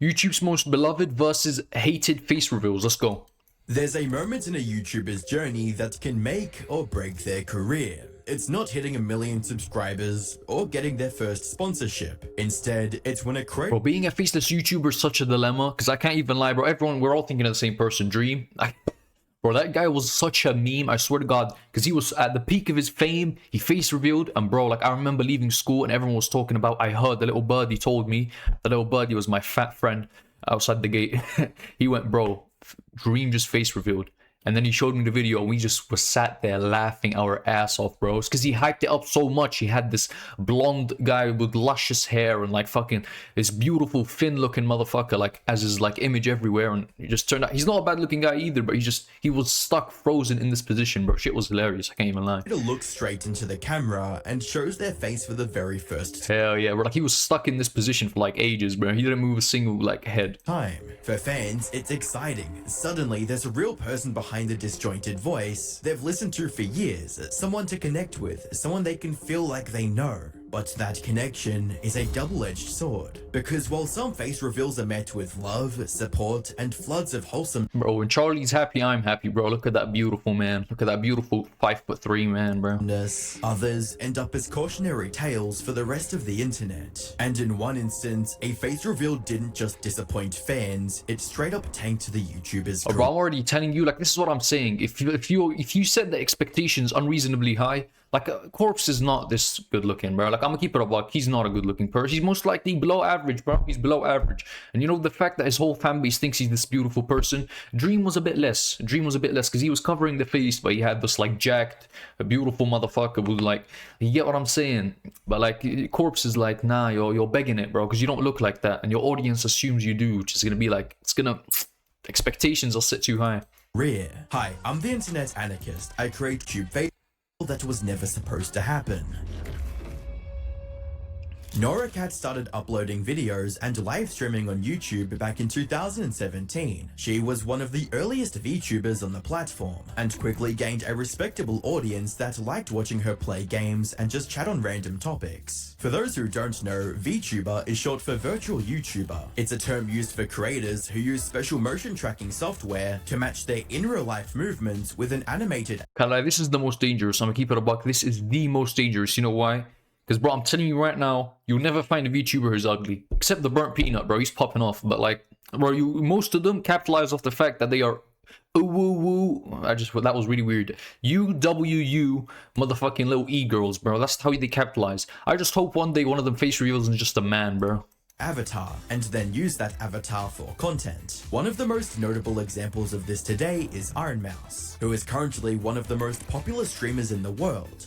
YouTube's most beloved versus hated face reveals. Let's go. There's a moment in a YouTuber's journey that can make or break their career. It's not hitting 1 million subscribers or getting their first sponsorship. Instead, it's when a creator... Bro, being a faceless YouTuber is such a dilemma, because I can't even lie, bro. We're all thinking of the same person. Dream. Bro, that guy was such a meme, I swear to God, because he was at the peak of his fame, he face revealed, and bro, like, I remember leaving school and everyone was talking about, I heard the little birdie told me, the little birdie was my fat friend outside the gate. He went, bro, Dream just face revealed. And then he showed me the video and we just were sat there laughing our ass off, bro. It's because he hyped it up so much. He had this blonde guy with luscious hair and like fucking this beautiful thin looking motherfucker, like as his like image everywhere. And it just turned out he's not a bad looking guy either, but he was stuck frozen in this position, bro. Shit was hilarious. I can't even lie. It looks straight into the camera and shows their face for the very first Hell yeah, bro. Like he was stuck in this position for like ages, bro. He didn't move a single like head. time. For fans, it's exciting. Suddenly, there's a real person behind the disjointed voice they've listened to for years, someone to connect with, someone they can feel like they know. But that connection is a double-edged sword, because while some face reveals are met with love, support, and floods of wholesome... Bro, when Charlie's happy, I'm happy, bro. Look at that beautiful man. Look at that beautiful 5'3" man, bro. Others end up as cautionary tales for the rest of the internet. And in one instance, a face reveal didn't just disappoint fans, it straight up tanked the YouTuber's career. Bro, I'm already telling you, like, this is what I'm saying. If you set the expectations unreasonably high, like, Corpse is not this good looking, bro. Like, I'm gonna keep it a buck. He's not a good looking person. He's most likely below average, bro. He's below average. And you know, the fact that his whole fan base thinks he's this beautiful person, Dream was a bit less. Dream was a bit less because he was covering the face, but he had this, like, jacked, a beautiful motherfucker with, like, you get what I'm saying? But, like, Corpse is like, nah, you're begging it, bro, because you don't look like that. And your audience assumes you do, which is gonna be like, expectations are set too high. Hi, I'm the internet anarchist. I create tube face that was never supposed to happen. Noricat started uploading videos and live streaming on YouTube back in 2017. She was one of the earliest VTubers on the platform, and quickly gained a respectable audience that liked watching her play games and just chat on random topics. For those who don't know, VTuber is short for Virtual YouTuber. It's a term used for creators who use special motion tracking software to match their in-real-life movements with an animated... This is the most dangerous. I'm gonna keep it a buck. This is the most dangerous. You know why? Because, bro, I'm telling you right now, you'll never find a VTuber who's ugly. Except the Burnt Peanut, bro. He's popping off. But, like, bro, most of them capitalize off the fact that they are... woo woo. That was really weird. UWU motherfucking little e-girls, bro. That's how they capitalize. I just hope one day one of them face reveals and just a man, bro. Avatar, and then use that avatar for content. One of the most notable examples of this today is Iron Mouse, who is currently one of the most popular streamers in the world.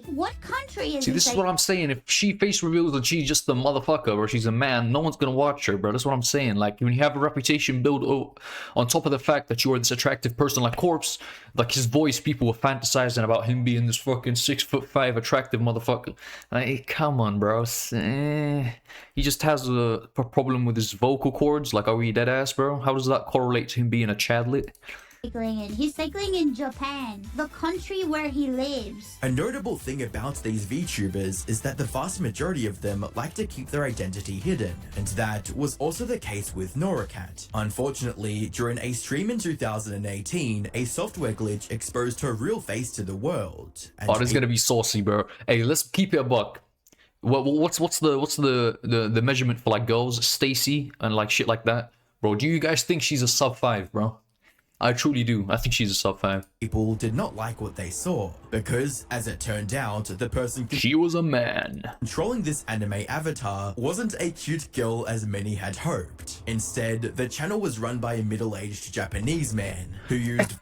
What country is See, this is what I'm saying. If she face reveals that she's just a motherfucker or she's a man, no one's gonna watch her, bro. That's what I'm saying. Like, when you have a reputation built on top of the fact that you are this attractive person like Corpse, like his voice, people were fantasizing about him being this fucking 6'5" attractive motherfucker. Like, come on, bro. He just has a problem with his vocal cords. Like, are we dead ass, bro? How does that correlate to him being a chadlet? He's cycling in Japan, the country where he lives. A notable thing about these VTubers is that the vast majority of them like to keep their identity hidden, and that was also the case with Noricat. Unfortunately, during a stream in 2018, a software glitch exposed her real face to the world. Oh, this is gonna be saucy, bro. Hey, let's keep it a buck. What's the measurement for like girls, Stacy and like shit like that, bro? Do you guys think she's a sub 5, bro? I truly do. I think she's a sub 5. People did not like what they saw, because, as it turned out, the person she was a man controlling this anime avatar wasn't a cute girl as many had hoped. Instead, the channel was run by a middle-aged Japanese man who used...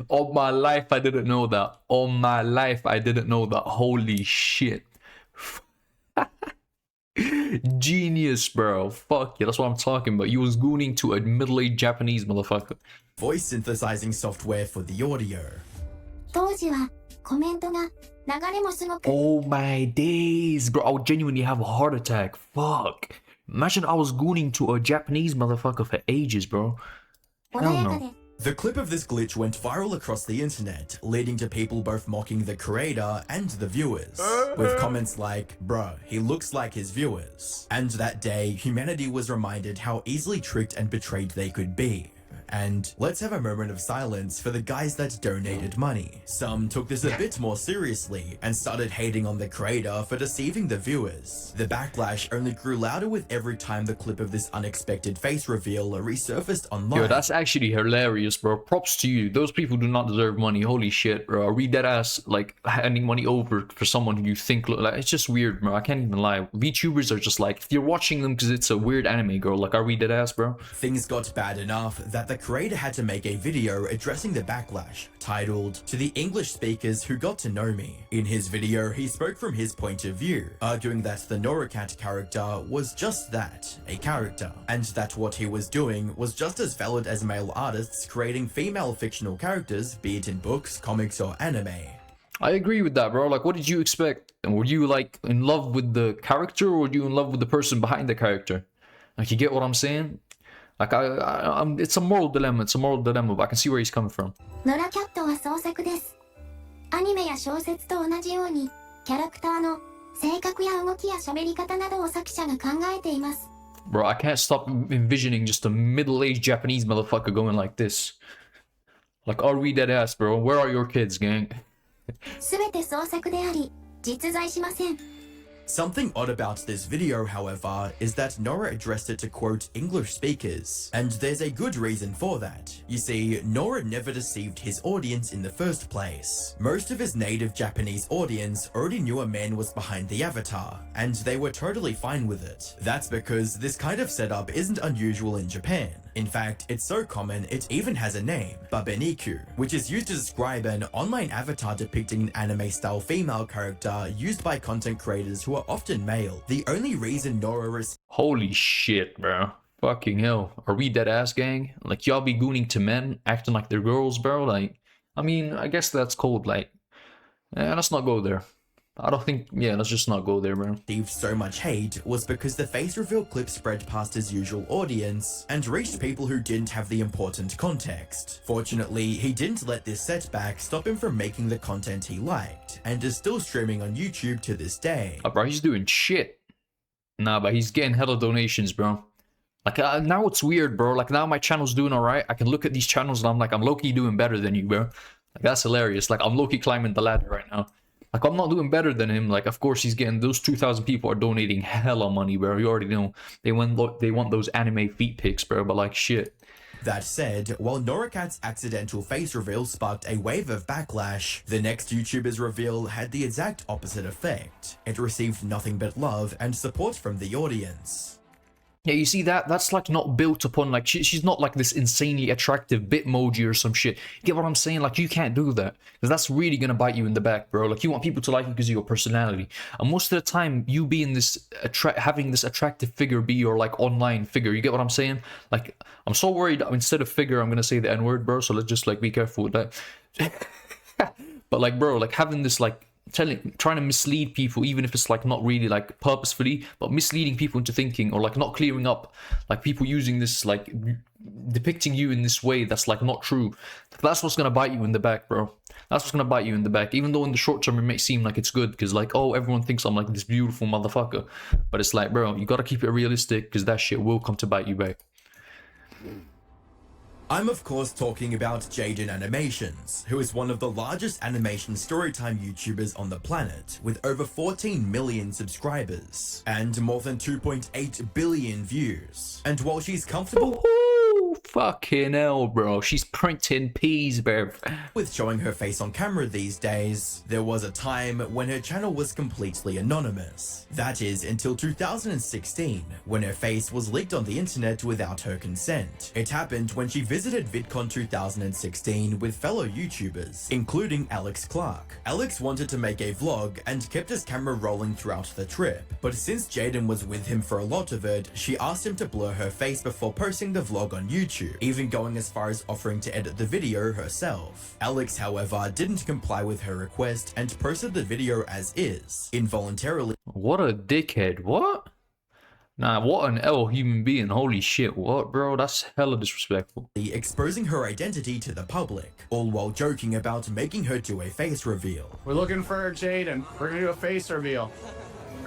All my life, I didn't know that. All my life, I didn't know that. Holy shit. Genius, bro. Fuck yeah, that's what I'm talking about. You was gooning to a middle-aged Japanese motherfucker. Voice synthesizing software for the audio. Oh my days, bro. I would genuinely have a heart attack. Fuck. Imagine I was gooning to a Japanese motherfucker for ages, bro. Hell no. The clip of this glitch went viral across the internet, leading to people both mocking the creator and the viewers, with comments like, "Bruh, he looks like his viewers." And that day, humanity was reminded how easily tricked and betrayed they could be. And let's have a moment of silence for the guys that donated money. Some took this a bit more seriously and started hating on the creator for deceiving the viewers. The backlash only grew louder with every time the clip of this unexpected face reveal resurfaced online. Yo, that's actually hilarious, bro. Props to you. Those people do not deserve money. Holy shit, bro. Are we dead ass like handing money over for someone who you think look like? It's just weird, bro. I can't even lie. VTubers are just like, if you're watching them because it's a weird anime, girl, like, are we dead ass, bro? Things got bad enough that the creator had to make a video addressing the backlash, titled "To the English Speakers Who Got to Know Me." In his video, he spoke from his point of view, arguing that the Noricat character was just that, a character, and that what he was doing was just as valid as male artists creating female fictional characters, be it in books, comics, or anime. I agree with that, bro. Like, what did you expect? Were you like in love with the character, or were you in love with the person behind the character? Like, you get what I'm saying? Like, it's a moral dilemma. It's a moral dilemma, but I can see where he's coming from. ノラキャットは創作です。アニメや小説と同じように、キャラクターの性格や動きや喋り方などを作者が考えています。Bro, I can't stop envisioning just a middle-aged Japanese motherfucker going like this. Like, are we dead ass, bro? Where are your kids, gang? すべて創作であり、実在しません。 Something odd about this video, however, is that Nora addressed it to quote English speakers, and there's a good reason for that. You see, Nora never deceived his audience in the first place. Most of his native Japanese audience already knew a man was behind the avatar, and they were totally fine with it. That's because this kind of setup isn't unusual in Japan. In fact, it's so common it even has a name, Babeniku, which is used to describe an online avatar depicting an anime-style female character used by content creators who are often male. The only reason Nora is— Holy shit, bro. Fucking hell. Are we dead ass, gang? Like, y'all be gooning to men, acting like they're girls, bro? Like, I mean, I guess that's cold. Like, let's not go there. I don't think, yeah, let's just not go there, bro. received so much hate was because the face reveal clip spread past his usual audience and reached people who didn't have the important context. Fortunately, he didn't let this setback stop him from making the content he liked, and is still streaming on YouTube to this day. Bro, he's doing shit. Nah, but he's getting hella donations, bro. Like, now it's weird, bro. Like, now my channel's doing alright. I can look at these channels and I'm like, I'm low-key doing better than you, bro. Like, that's hilarious. Like, I'm low-key climbing the ladder right now. Like, I'm not doing better than him. Like, of course, he's getting those 2,000 people are donating hella money, bro. You already know. They want those anime feet pics, bro. But, like, shit. That said, while Noricat's accidental face reveal sparked a wave of backlash, the next YouTuber's reveal had the exact opposite effect. It received nothing but love and support from the audience. Yeah, you see that's like not built upon, like, she's not like this insanely attractive bitmoji or some shit. You get what I'm saying? Like, you can't do that, because that's really gonna bite you in the back, bro. Like, you want people to like you because of your personality, and most of the time you being this having this attractive figure be your like online figure. You get what I'm saying? Like, I'm so worried instead of figure I'm gonna say the N-word, bro, so let's just like be careful with that. But like, bro, like having this like trying to mislead people, even if it's like not really like purposefully, but misleading people into thinking, or like not clearing up, like people using this, like depicting you in this way that's like not true. That's what's gonna bite you in the back, bro. That's what's gonna bite you in the back. Even though in the short term it may seem like it's good, because like, oh, everyone thinks I'm like this beautiful motherfucker, but it's like, bro, you gotta keep it realistic, because that shit will come to bite you back. I'm of course talking about Jaiden Animations, who is one of the largest animation storytime YouTubers on the planet, with over 14 million subscribers and more than 2.8 billion views. And while she's comfortable Fucking hell, bro. She's printing peas, bro. with showing her face on camera these days, there was a time when her channel was completely anonymous. That is, until 2016, when her face was leaked on the internet without her consent. It happened when she visited VidCon 2016 with fellow YouTubers, including Alex Clark. Alex wanted to make a vlog and kept his camera rolling throughout the trip, but since Jaiden was with him for a lot of it, she asked him to blur her face before posting the vlog on YouTube, even going as far as offering to edit the video herself. Alex, however, didn't comply with her request and posted the video as is, involuntarily. What a dickhead. What? Nah, what an L human being. Holy shit. What, bro? That's hella disrespectful. exposing her identity to the public, all while joking about making her do a face reveal. We're looking for Jaiden. We're gonna do a face reveal.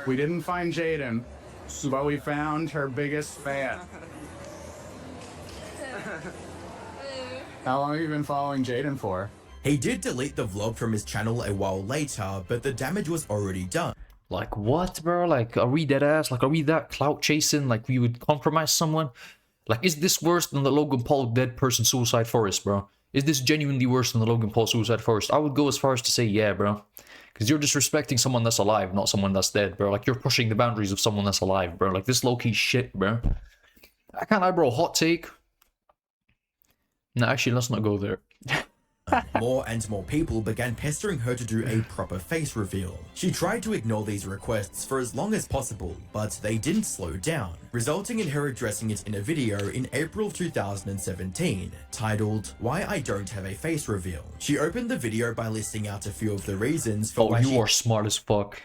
We didn't find Jaiden, but we found her biggest fan. How long have you been following Jaiden for? He did delete the vlog from his channel a while later, but the damage was already done. Like, what, bro? Like, are we dead ass? Like, are we that clout chasing? Like, we would compromise someone? Like, is this worse than the Logan Paul dead person suicide forest, bro? Is this genuinely worse than the Logan Paul suicide forest? I would go as far as to say, yeah, bro. Because you're disrespecting someone that's alive, not someone that's dead, bro. Like, you're pushing the boundaries of someone that's alive, bro. Like, this low-key shit, bro. I can't lie, bro. Hot take. No, actually, let's not go there. More and more people began pestering her to do a proper face reveal. She tried to ignore these requests for as long as possible, but they didn't slow down, resulting in her addressing it in a video in April 2017, titled, "Why I Don't Have a Face Reveal." She opened the video by listing out a few of the reasons for Oh, why you are smart as fuck.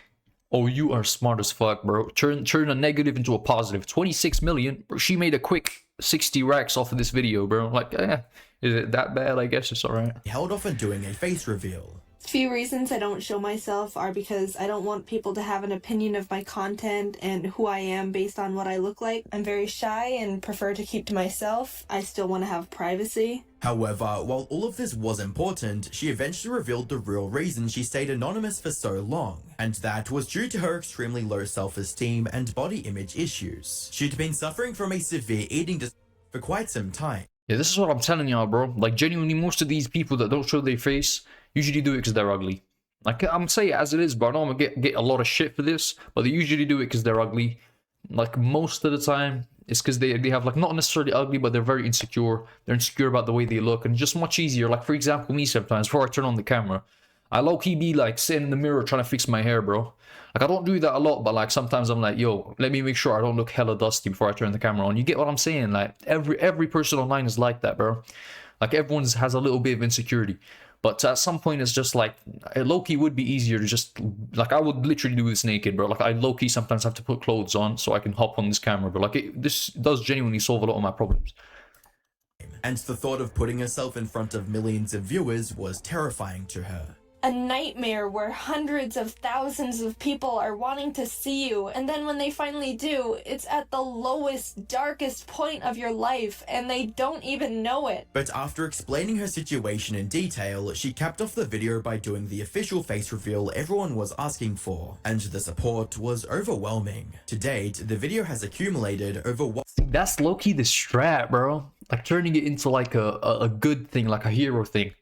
Oh, you are smart as fuck, bro. Turn a negative into a positive. 26 million. Bro, she made a quick 60 racks off of this video, bro. Like, is it that bad? I guess it's alright. held off on doing a face reveal. Few reasons I don't show myself are because I don't want people to have an opinion of my content and who I am based on what I look like. I'm very shy and prefer to keep to myself. I still want to have privacy. However, while all of this was important, she eventually revealed the real reason she stayed anonymous for so long, and that was due to her extremely low self-esteem and body image issues. She'd been suffering from a severe eating disorder for quite some time. Yeah, this is what I'm telling y'all, bro. Like, genuinely, most of these people that don't show their face usually do it because they're ugly. Like, I'm saying it as it is, but I know I'm gonna get a lot of shit for this, but they usually do it because they're ugly. Like, most of the time, it's because they have, like, not necessarily ugly, but they're very insecure. They're insecure about the way they look, and it's just much easier. Like, for example, me sometimes, before I turn on the camera, I low-key be, like, sitting in the mirror trying to fix my hair, bro. Like, I don't do that a lot, but, like, sometimes I'm like, yo, let me make sure I don't look hella dusty before I turn the camera on. You get what I'm saying? Like, every person online is like that, bro. Like, everyone has a little bit of insecurity. But at some point, it's just like, low-key would be easier to just, like, I would literally do this naked, bro. Like, I low-key sometimes have to put clothes on so I can hop on this camera, bro. Like, this does genuinely solve a lot of my problems. And the thought of putting herself in front of millions of viewers was terrifying to her. A nightmare where hundreds of thousands of people are wanting to see you, and then when they finally do, it's at the lowest, darkest point of your life, and they don't even know it. But after explaining her situation in detail, she capped off the video by doing the official face reveal everyone was asking for, and the support was overwhelming. To date, the video has accumulated over That's low-key the strat, bro. Like, turning it into, like, a good thing, like a hero thing.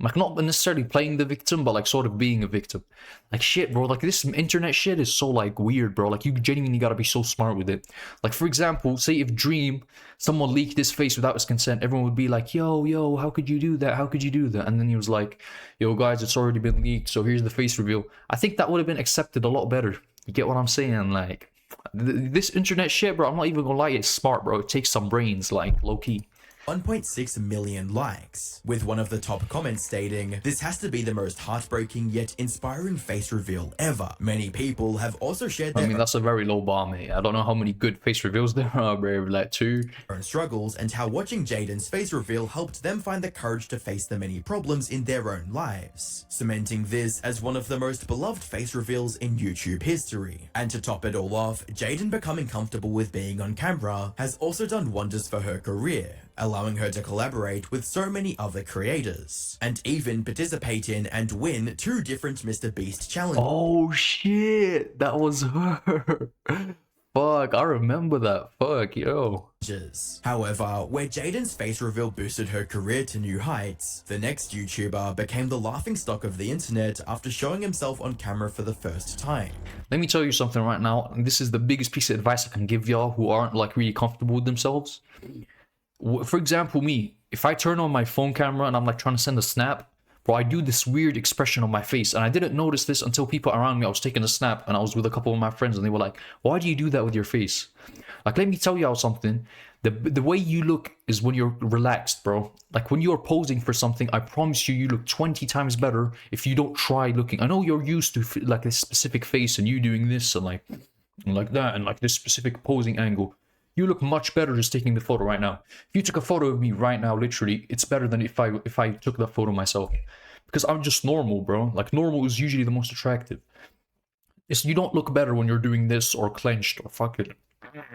Like, not necessarily playing the victim, but, like, sort of being a victim. Like, shit, bro. Like, this internet shit is so, like, weird, bro. Like, you genuinely gotta be so smart with it. Like, for example, say if Dream, someone leaked his face without his consent, everyone would be like, yo, how could you do that? How could you do that? And then he was like, yo, guys, it's already been leaked, so here's the face reveal. I think that would have been accepted a lot better. You get what I'm saying? Like, this internet shit, bro, I'm not even gonna lie, it's smart, bro. It takes some brains, like, low-key. 1.6 million likes, with one of the top comments stating, "This has to be the most heartbreaking yet inspiring face reveal ever." Many people have also shared I their mean, that's a very low bar, mate. I don't know how many good face reveals there are, bro. Like, 2. own struggles and how watching Jaiden's face reveal helped them find the courage to face the many problems in their own lives, cementing this as one of the most beloved face reveals in YouTube history. And to top it all off, Jaiden becoming comfortable with being on camera has also done wonders for her career, allowing her to collaborate with so many other creators, and even participate in and win 2 different Mr. Beast challenges. Oh, shit. That was her. Fuck, I remember that. Fuck, yo. However, where Jaiden's face reveal boosted her career to new heights, the next YouTuber became the laughingstock of the internet after showing himself on camera for the first time. Let me tell you something right now. This is the biggest piece of advice I can give y'all who aren't, like, really comfortable with themselves. For example, me, if I turn on my phone camera and I'm, like, trying to send a snap, bro, I do this weird expression on my face, and I didn't notice this until people around me. I was taking a snap and I was with a couple of my friends, and they were like, why do you do that with your face? Like, let me tell y'all something. The way you look is when you're relaxed, bro. Like, when you're posing for something, I promise you, you look 20 times better if you don't try looking. I know you're used to, like, a specific face and you doing this and, like, and like that, and like this specific posing angle. You look much better just taking the photo right now. If you took a photo of me right now, literally, it's better than if I took that photo myself. Because I'm just normal, bro. Like, normal is usually the most attractive. You don't look better when you're doing this or clenched or fucking...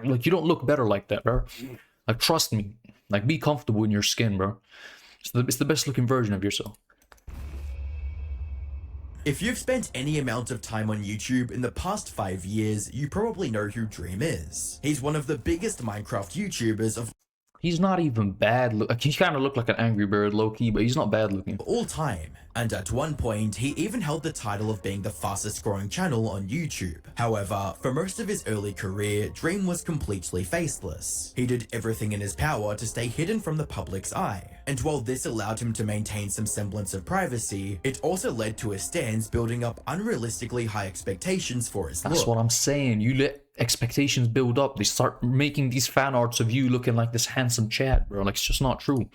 Like, you don't look better like that, bro. Like, trust me. Like, be comfortable in your skin, bro. It's the best looking version of yourself. If you've spent any amount of time on YouTube in the past 5 years, you probably know who Dream is. He's one of the biggest Minecraft YouTubers of He's not even bad. He kind of looked like an Angry Bird, low-key, but he's not bad looking. all time. And at one point, he even held the title of being the fastest growing channel on YouTube. However, for most of his early career, Dream was completely faceless. He did everything in his power to stay hidden from the public's eye. And while this allowed him to maintain some semblance of privacy, it also led to his stands building up unrealistically high expectations for his That's look. what I'm saying. You let expectations build up. They start making these fan arts of you looking like this handsome Chad, bro. Like, it's just not true.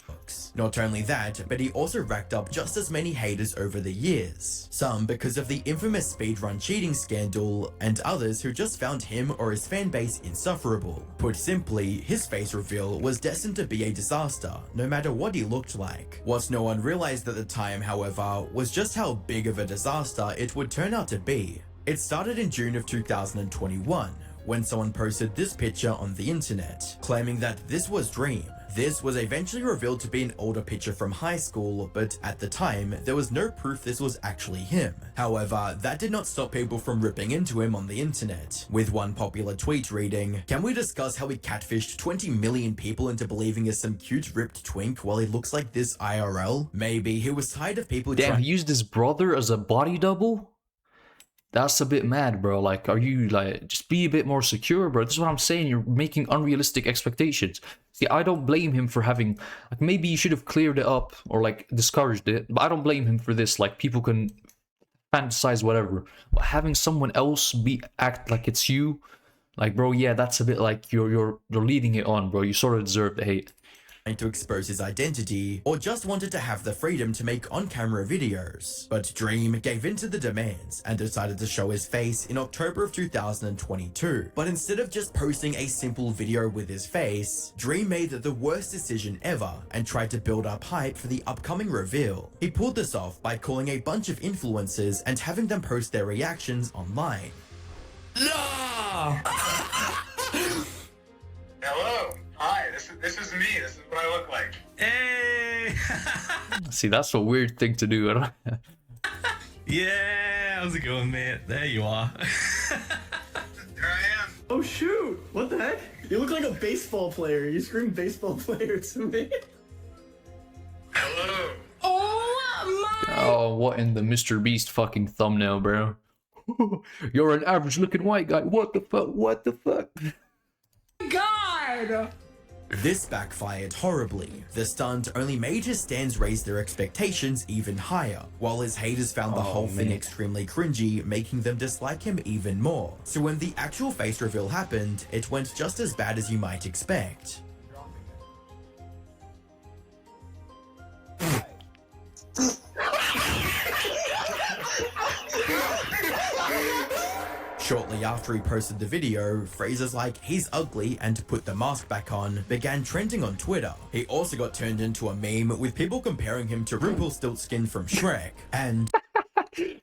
Not only that, but he also racked up just as many haters over the years. Some because of the infamous speedrun cheating scandal, and others who just found him or his fanbase insufferable. Put simply, his face reveal was destined to be a disaster, no matter what he looked like. What no one realized at the time, however, was just how big of a disaster it would turn out to be. It started in June of 2021, when someone posted this picture on the internet, claiming that this was Dream. This was eventually revealed to be an older picture from high school, but at the time, there was no proof this was actually him. However, that did not stop people from ripping into him on the internet, with one popular tweet reading, "Can we discuss how he catfished 20 million people into believing he's some cute ripped twink while he looks like this IRL? Maybe he was tired of people Damn, trying." he used his brother as a body double? That's a bit mad, bro. Like, are you, like, just be a bit more secure, bro? This is what I'm saying. You're making unrealistic expectations. See, I don't blame him for having, like, maybe you should have cleared it up or, like, discouraged it. But I don't blame him for this. Like, people can fantasize whatever. But having someone else act like it's you, like, bro, yeah, that's a bit like you're leading it on, bro. You sort of deserve the hate. To expose his identity, or just wanted to have the freedom to make on-camera videos. But Dream gave in to the demands and decided to show his face in October of 2022. But instead of just posting a simple video with his face, Dream made the worst decision ever and tried to build up hype for the upcoming reveal. He pulled this off by calling a bunch of influencers and having them post their reactions online. No! Hello. Hi, this is me. This is what I look like. Hey! See, that's a weird thing to do. Yeah, how's it going, man? There you are. There I am. Oh shoot! What the heck? You look like a baseball player. You scream baseball player to me. Hello. Oh, what in the Mr. Beast fucking thumbnail, bro? You're an average looking white guy. What the fuck? What the fuck? God! This backfired horribly. The stunt only made his stands raise their expectations even higher, while his haters found the whole thing extremely cringy, making them dislike him even more. So when the actual face reveal happened, it went just as bad as you might expect. Shortly after he posted the video, phrases like "he's ugly" and "put the mask back on" began trending on Twitter. He also got turned into a meme with people comparing him to Rumpelstiltskin from Shrek, and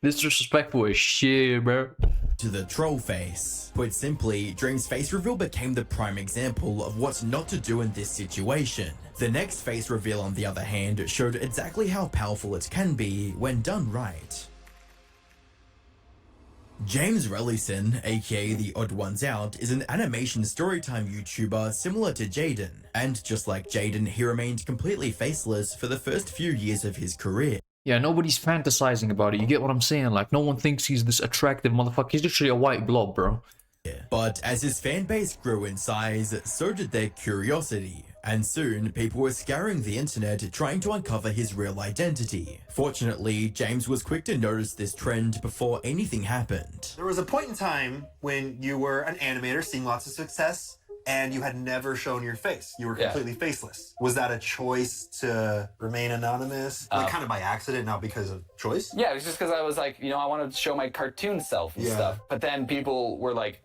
Disrespectful as shit, bro. to the troll face. Put simply, Dream's face reveal became the prime example of what not to do in this situation. The next face reveal, on the other hand, showed exactly how powerful it can be when done right. James Relison, aka The Odd Ones Out, is an animation storytime YouTuber similar to Jaiden, and just like Jaiden, he remained completely faceless for the first few years of his career. Yeah, nobody's fantasizing about it. You get what I'm saying? Like, no one thinks he's this attractive motherfucker. He's literally a white blob, bro. But as his fanbase grew in size, so did their curiosity. And soon, people were scouring the internet trying to uncover his real identity. Fortunately, James was quick to notice this trend before anything happened. There was a point in time when you were an animator seeing lots of success and you had never shown your face. You were completely faceless. Was that a choice to remain anonymous? Like kind of by accident, not because of choice? Yeah, it was just because I was like, you know, I wanted to show my cartoon self and stuff. But then people were like,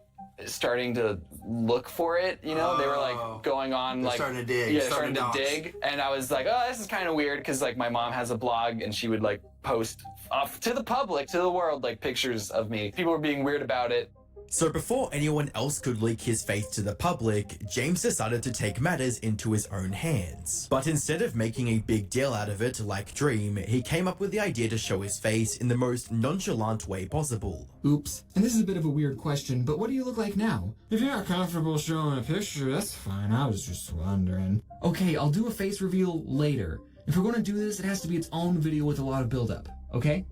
starting to look for it, you know? They were like going on like starting to dig. Yeah, starting to dig. And I was like, oh, this is kind of weird because like my mom has a blog and she would like post off to the public, to the world, like pictures of me. People were being weird about it. So before anyone else could leak his faith to the public, James decided to take matters into his own hands. But instead of making a big deal out of it like Dream, he came up with the idea to show his face in the most nonchalant way possible. Oops, and this is a bit of a weird question, but what do you look like now? If you're not comfortable showing a picture, that's fine, I was just wondering. Okay, I'll do a face reveal later. If we're gonna do this, it has to be its own video with a lot of build-up, okay?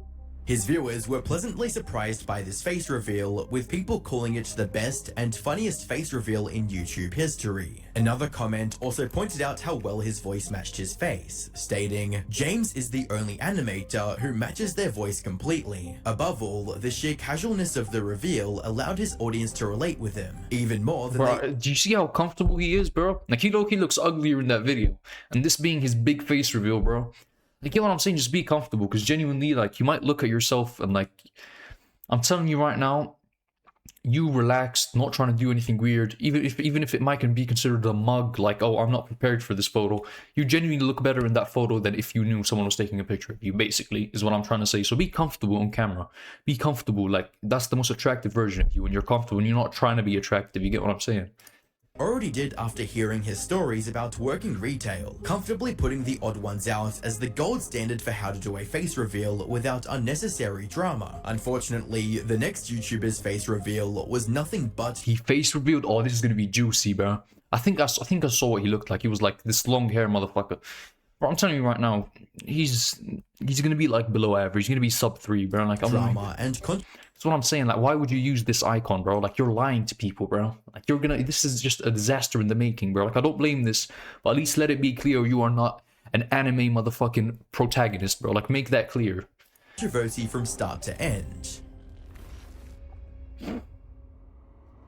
His viewers were pleasantly surprised by this face reveal, with people calling it the best and funniest face reveal in YouTube history. Another comment also pointed out how well his voice matched his face, stating, "James is the only animator who matches their voice completely. Above all, the sheer casualness of the reveal allowed his audience to relate with him, even more than Bro, do you see how comfortable he is, bro? Like, he looks uglier in that video. And this being his big face reveal, bro. Like, you know what I'm saying? Just be comfortable, because genuinely, like, you might look at yourself and, like, I'm telling you right now, you relaxed, not trying to do anything weird, even if it might be considered a mug, like, oh, I'm not prepared for this photo. You genuinely look better in that photo than if you knew someone was taking a picture of you, basically, is what I'm trying to say. So be comfortable on camera. Be comfortable. Like, that's the most attractive version of you, when you're comfortable and you're not trying to be attractive. You get what I'm saying? already did after hearing his stories about working retail, comfortably putting the odd ones out as the gold standard for how to do a face reveal without unnecessary drama. Unfortunately, the next YouTuber's face reveal was nothing but he face revealed, oh, this is gonna be juicy, bro. I think I saw what he looked like. He was like this long hair motherfucker. Bro, I'm telling you right now, he's gonna be like below average. He's gonna be sub 3, bro. Like, drama and that's what I'm saying. Like, why would you use this icon, bro? Like, you're lying to people, bro. Like, this is just a disaster in the making, bro. Like, I don't blame this, but at least let it be clear you are not an anime motherfucking protagonist, bro. Like, make that clear. Controversy from start to end.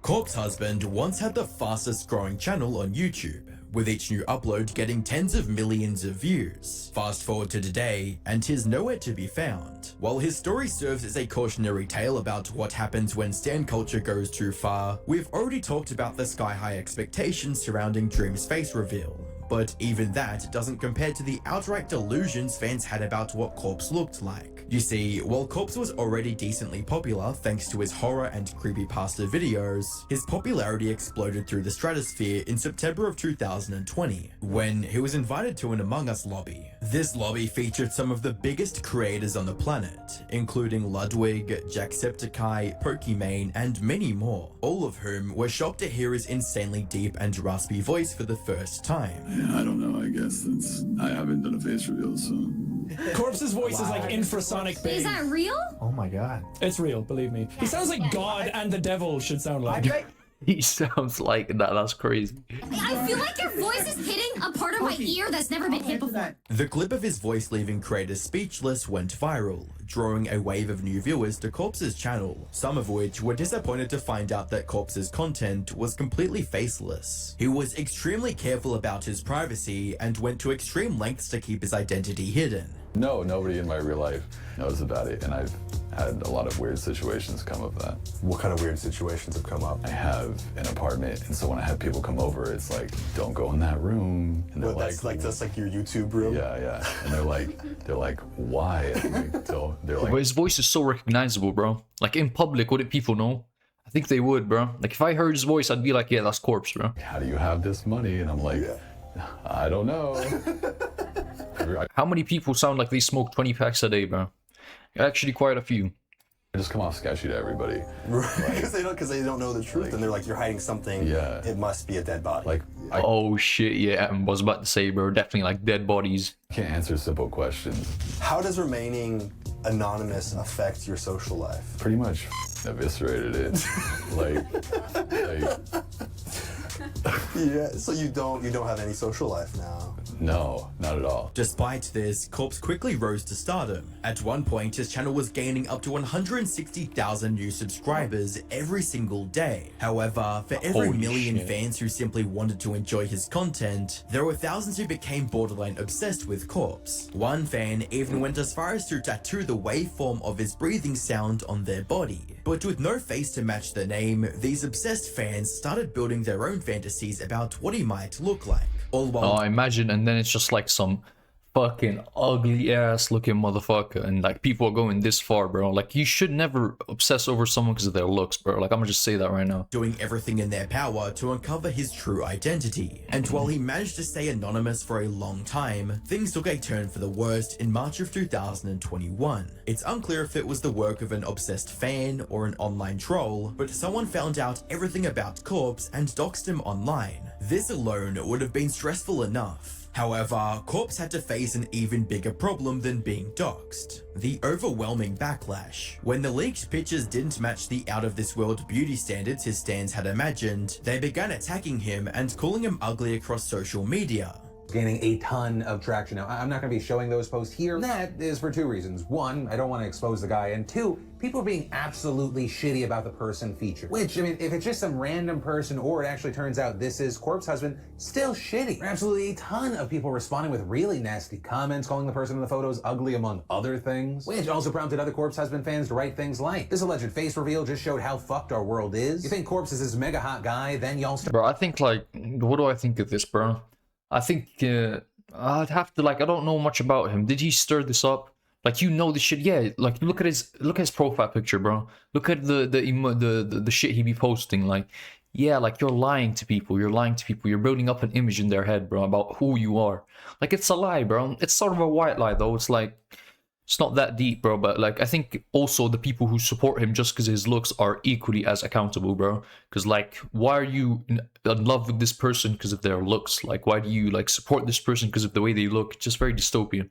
Corpse Husband once had the fastest growing channel on YouTube, with each new upload getting tens of millions of views. Fast forward to today, and he's nowhere to be found. While his story serves as a cautionary tale about what happens when stan culture goes too far, we've already talked about the sky-high expectations surrounding Dream's face reveal. But even that doesn't compare to the outright delusions fans had about what Corpse looked like. You see, while Corpse was already decently popular thanks to his horror and creepypasta videos, his popularity exploded through the stratosphere in September of 2020, when he was invited to an Among Us lobby. This lobby featured some of the biggest creators on the planet, including Ludwig, Jacksepticeye, Pokimane, and many more, all of whom were shocked to hear his insanely deep and raspy voice for the first time. Yeah, I don't know, I guess, since I haven't done a face reveal, so... Corpse's voice is like infrasonic bass. Is that real? Oh my god. It's real, believe me. He sounds like God and the devil should sound like. He sounds like that. That's crazy. I feel like your voice is hitting a part of my ear that's never been hit before. The clip of his voice leaving creators speechless went viral, drawing a wave of new viewers to Corpse's channel, some of which were disappointed to find out that Corpse's content was completely faceless. He was extremely careful about his privacy and went to extreme lengths to keep his identity hidden. No, nobody in my real life knows about it, and I've had a lot of weird situations come of that. What kind of weird situations have come up? I have an apartment, and so when I have people come over, it's like, don't go in that room. And they're that's like your YouTube room? Yeah. And they're like, why? And so they're like, but his voice is so recognizable, bro. Like, in public, wouldn't people know? I think they would, bro. Like, if I heard his voice, I'd be like, yeah, that's Corpse, bro. how do you have this money? And I'm like, I don't know. How many people sound like they smoke 20 packs a day, bro? Actually, quite a few. I just come off sketchy to everybody. Because they don't know the truth, and they're like, you're hiding something. Yeah. It must be a dead body. Like, oh shit, yeah, I was about to say, bro, definitely like dead bodies. Can't answer simple questions. How does remaining anonymous affect your social life? Pretty much eviscerated it. like yeah, so you don't have any social life now? No, not at all. Despite this, Corpse quickly rose to stardom. At one point, his channel was gaining up to 160,000 new subscribers every single day. However, for every million fans who simply wanted to enjoy his content, there were thousands who became borderline obsessed with Corpse. One fan even went as far as to tattoo the waveform of his breathing sound on their body. But with no face to match the name, these obsessed fans started building their own fantasies about what he might look like. All while imagine, and then it's just like some fucking ugly ass looking motherfucker, and like people are going this far, bro. Like, you should never obsess over someone because of their looks, bro. Like, I'm gonna just say that right now. doing everything in their power to uncover his true identity. And while he managed to stay anonymous for a long time, things took a turn for the worst in March of 2021. It's unclear if it was the work of an obsessed fan or an online troll, but someone found out everything about Corpse and doxed him online. This alone would have been stressful enough. However, Corpse had to face an even bigger problem than being doxxed: the overwhelming backlash. When the leaked pictures didn't match the out-of-this-world beauty standards his stans had imagined, they began attacking him and calling him ugly across social media. Gaining a ton of traction. Now, I'm not going to be showing those posts here. That is for two reasons. One, I don't want to expose the guy, and two, people are being absolutely shitty about the person featured. Which, I mean, if it's just some random person or it actually turns out this is Corpse husband, still shitty. There are absolutely a ton of people responding with really nasty comments, calling the person in the photos ugly, among other things, which also prompted other Corpse husband fans to write things like, this alleged face reveal just showed how fucked our world is. You think Corpse is this mega hot guy, then y'all start— Bro, I think, like, what do I think of this, bro? I think I'd have to, like, I don't know much about him. Did he stir this up? Like, you know the shit. Yeah, like, look at his profile picture, bro. Look at the shit he be posting. Like, yeah, like, you're lying to people. You're lying to people. You're building up an image in their head, bro, about who you are. Like, it's a lie, bro. It's sort of a white lie, though. It's like, it's not that deep, bro. But, like, I think also the people who support him just because his looks are equally as accountable, bro. Because, like, why are you in love with this person because of their looks? Like, why do you, like, support this person because of the way they look? It's just very dystopian.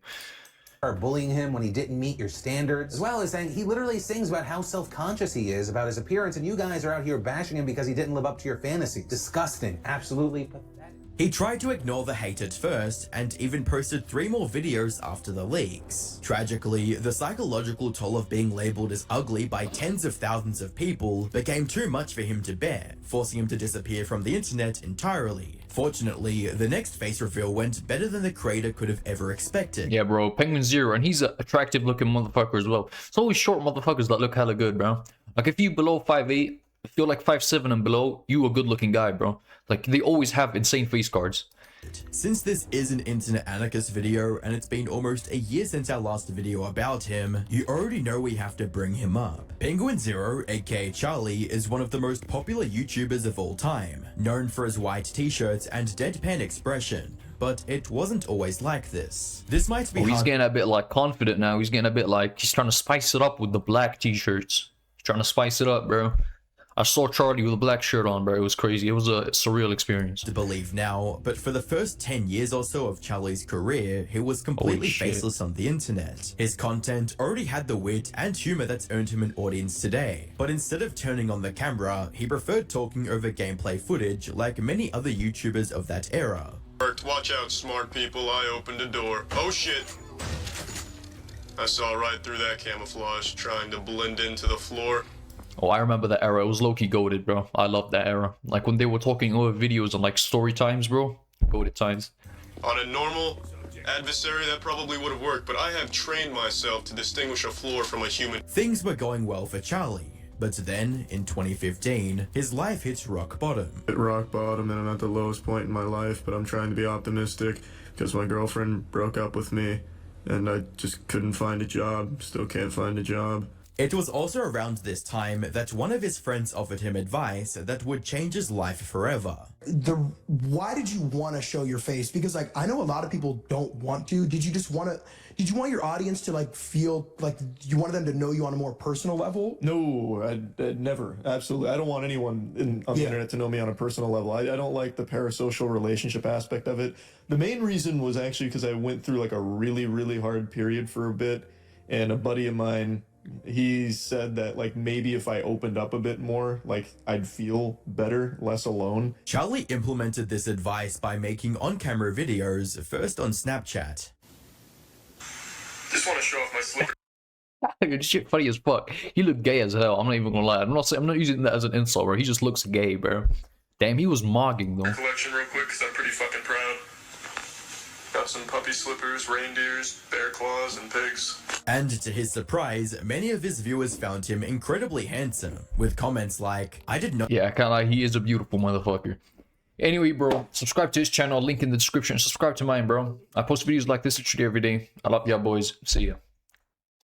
Are bullying him when he didn't meet your standards, as well as saying he literally sings about how self-conscious he is about his appearance, and you guys are out here bashing him because he didn't live up to your fantasy. Disgusting. Absolutely pathetic. He tried to ignore the hate at first, and even posted 3 more videos after the leaks. Tragically, the psychological toll of being labeled as ugly by tens of thousands of people became too much for him to bear, forcing him to disappear from the internet entirely. Fortunately, the next face reveal went better than the creator could have ever expected. Yeah, bro, Penguin Zero, and he's an attractive looking motherfucker as well. It's always short motherfuckers that look hella good, bro. Like, if you below 5'8", if you're like 5'7" and below, you a good looking guy, bro. Like, they always have insane face cards. Since this is an internet anarchist video, and it's been almost a year since our last video about him, you already know we have to bring him up. Penguin Zero, aka Charlie, is one of the most popular YouTubers of all time, known for his white t-shirts and deadpan expression. But it wasn't always like this. This might be he's getting a bit, like, confident now. He's getting a bit, like, he's trying to spice it up with the black t-shirts. He's trying to spice it up, bro. I saw Charlie with a black shirt on, bro. It was crazy. It was a surreal experience. To believe now, but for the first 10 years or so of Charlie's career, he was completely faceless on the internet. His content already had the wit and humor that's earned him an audience today. But instead of turning on the camera, he preferred talking over gameplay footage like many other YouTubers of that era. Watch out, smart people. I opened a door. Oh shit. I saw right through that camouflage, trying to blend into the floor. Oh, I remember that era. It was low-key goated, bro. I love that era. Like, when they were talking over videos on, like, story times, bro. Goated times. On a normal adversary, that probably would have worked, but I have trained myself to distinguish a floor from a human. Things were going well for Charlie. But then, in 2015, his life hits rock bottom. At rock bottom, and I'm at the lowest point in my life, but I'm trying to be optimistic because my girlfriend broke up with me, and I just couldn't find a job. Still can't find a job. It was also around this time that one of his friends offered him advice that would change his life forever. Why did you want to show your face? Because, like, I know a lot of people don't want to. Did you want your audience to, like, feel like you wanted them to know you on a more personal level? No, I'd never. Absolutely. I don't want anyone on the internet to know me on a personal level. I don't like the parasocial relationship aspect of it. The main reason was actually because I went through, like, a really, really hard period for a bit, and a buddy of mine, he said that, like, maybe if I opened up a bit more, like, I'd feel better, less alone. Charlie implemented this advice by making on-camera videos, first on Snapchat. Just want to show off my slipper. This shit funny as fuck. He looked gay as hell. I'm not even gonna lie. I'm not using that as an insult, bro. He just looks gay, bro. Damn, he was mogging though. Collection real quick, because I'm pretty fucking proud. Got dogs and puppy slippers, reindeers, bear claws, and pigs. And to his surprise, many of his viewers found him incredibly handsome, with comments like, I did not— Yeah, I can't lie, he is a beautiful motherfucker. Anyway, bro, subscribe to his channel, link in the description. Subscribe to mine, bro. I post videos like this literally every day. I love y'all boys. See ya.